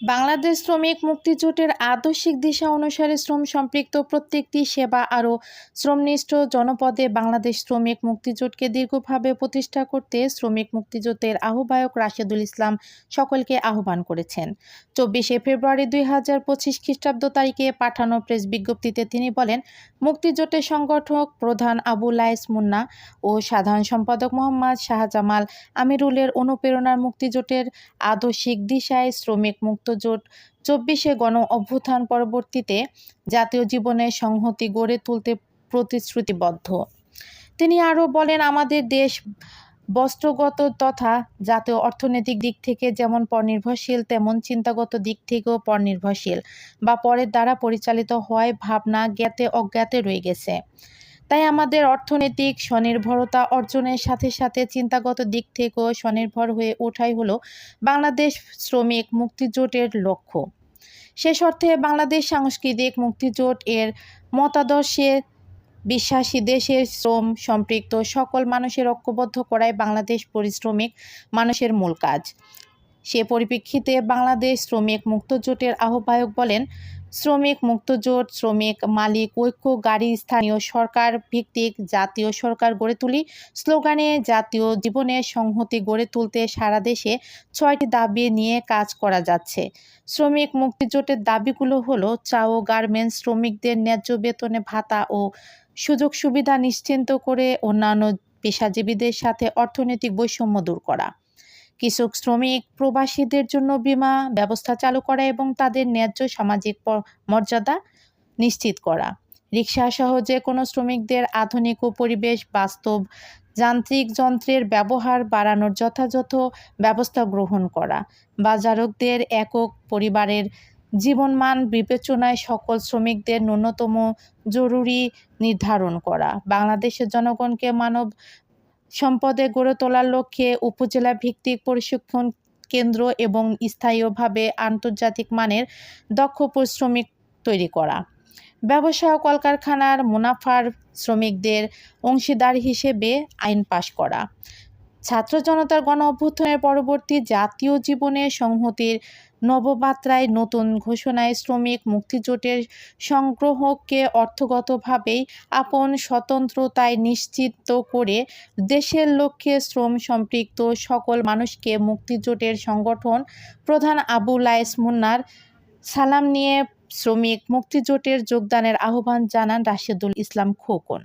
বাংলাদেশ শ্রমিক মুক্তিজোটের আদর্শিক দিশা অনুসারে শ্রম সম্পৃক্ত প্রত্যেকটি সেবা আরও শ্রমনিষ্ঠ জনপদে বাংলাদেশ শ্রমিক মুক্তিজোটকে দীর্ঘভাবে প্রতিষ্ঠা করতে শ্রমিক মুক্তিজোটের আহ্বায়ক রাশেদুল ইসলাম সকলকে আহ্বান করেছেন। 24শে ফেব্রুয়ারি 2025 খ্রিস্টাব্দ তারিখে পাঠানো প্রেস বিজ্ঞপ্তিতে তিনি বলেন, মুক্তিজোটের সংগঠক প্রধান আবু লাইস মুন্না ও সাধারণ সম্পাদক মোহাম্মদ শাহজামাল আমিরুলের অনুপ্রেরণার মুক্তিজোটের আদর্শিক দিশায় শ্রমিক মুক্তজোট 24শে গণ অভ্যুত্থান পরবর্তীতে জাতীয় জীবনে সংহতি গড়ে তুলতে প্রতিশ্রুতিবদ্ধ। তিনি আরও বলেন, আমাদের দেশ বস্ত্রগত তথা জাতীয় অর্থনৈতিক দিক থেকে যেমন পরনির্ভরশীল, তেমন চিন্তাগত দিক থেকেও পরনির্ভরশীল বা পরের দ্বারা পরিচালিত হওয়ায় ভাবনা জ্ঞাতে অজ্ঞাতে রয়ে গেছে। তাই আমাদের অর্থনৈতিক স্বনির্ভরতা অর্জনের সাথে সাথে চিন্তাগত দিক থেকেও স্বনির্ভর হয়ে ওঠাই হলো বাংলাদেশ শ্রমিক মুক্তিজোটের লক্ষ্য। শেষ অর্থে বাংলাদেশ সাংস্কৃতিক মুক্তিজোট এর মতাদর্শে বিশ্বাসী দেশের শ্রম সম্পৃক্ত সকল মানুষের ঐক্যবদ্ধ করাই বাংলাদেশ পরিশ্রমিক মানুষের মূল কাজ। সে পরিপ্রেক্ষিতে বাংলাদেশ শ্রমিক মুক্তজোটের আহ্বায়ক বলেন, শ্রমিক মুক্তজোট শ্রমিক মালিক ঐক্য গাড়ি স্থানীয় সরকার ভিত্তিক জাতীয় সরকার গড়ে তুলি স্লোগানে জাতীয় জীবনে সংহতি গড়ে তুলতে সারা দেশে 6টি দাবি নিয়ে কাজ করা যাচ্ছে। শ্রমিক মুক্তিজোটের দাবিগুলো হলো চা ও গার্মেন্টস শ্রমিকদের ন্যায্য বেতনে ভাতা ও সুযোগ সুবিধা নিশ্চিত করে অন্যান্য পেশাজীবীদের সাথে অর্থনৈতিক বৈষম্য দূর করা, কৃষক শ্রমিক প্রবাসীদের জন্য বীমা ব্যবস্থা চালু করা এবং তাদের ন্যায্য সামাজিক মর্যাদা নিশ্চিত করা, রিক্সা সহ যে কোনো শ্রমিকদের আধুনিক ও পরিবেশ বাস্তব যান্ত্রিক যন্ত্রের ব্যবহার বাড়ানোর যথাযথ ব্যবস্থা গ্রহণ করা, বাজারকদের একক পরিবারের জীবনমান বিবেচনায় সকল শ্রমিকদের ন্যূনতম জরুরি নির্ধারণ করা, বাংলাদেশের জনগণকে মানব সম্পদে গড়ে তোলার লক্ষ্যে উপজেলা ভিত্তিক প্রশিক্ষণ কেন্দ্র এবং স্থায়ীভাবে আন্তর্জাতিক মানের দক্ষ শ্রমিক তৈরি করা, ব্যবসা ও কলকারখানার মুনাফার শ্রমিকদের অংশীদার হিসেবে আইন পাশ করা, ছাত্র জনতার গণ অভ্যুত্থানের পরবর্তী জাতীয় জীবনে সংহতির নবমাত্রায় নতুন ঘোষণায় শ্রমিক মুক্তিজোটের সংগ্রহকে অর্থগতভাবেই আপন স্বতন্ত্রতায় নিশ্চিত করে দেশের লক্ষ্যে শ্রম সম্পৃক্ত সকল মানুষকে মুক্তিজোটের সংগঠন প্রধান আবু লাইস মুন্নার সালাম নিয়ে শ্রমিক মুক্তিজোটের যোগদানের আহ্বান জানান রাশেদুল ইসলাম খোকন।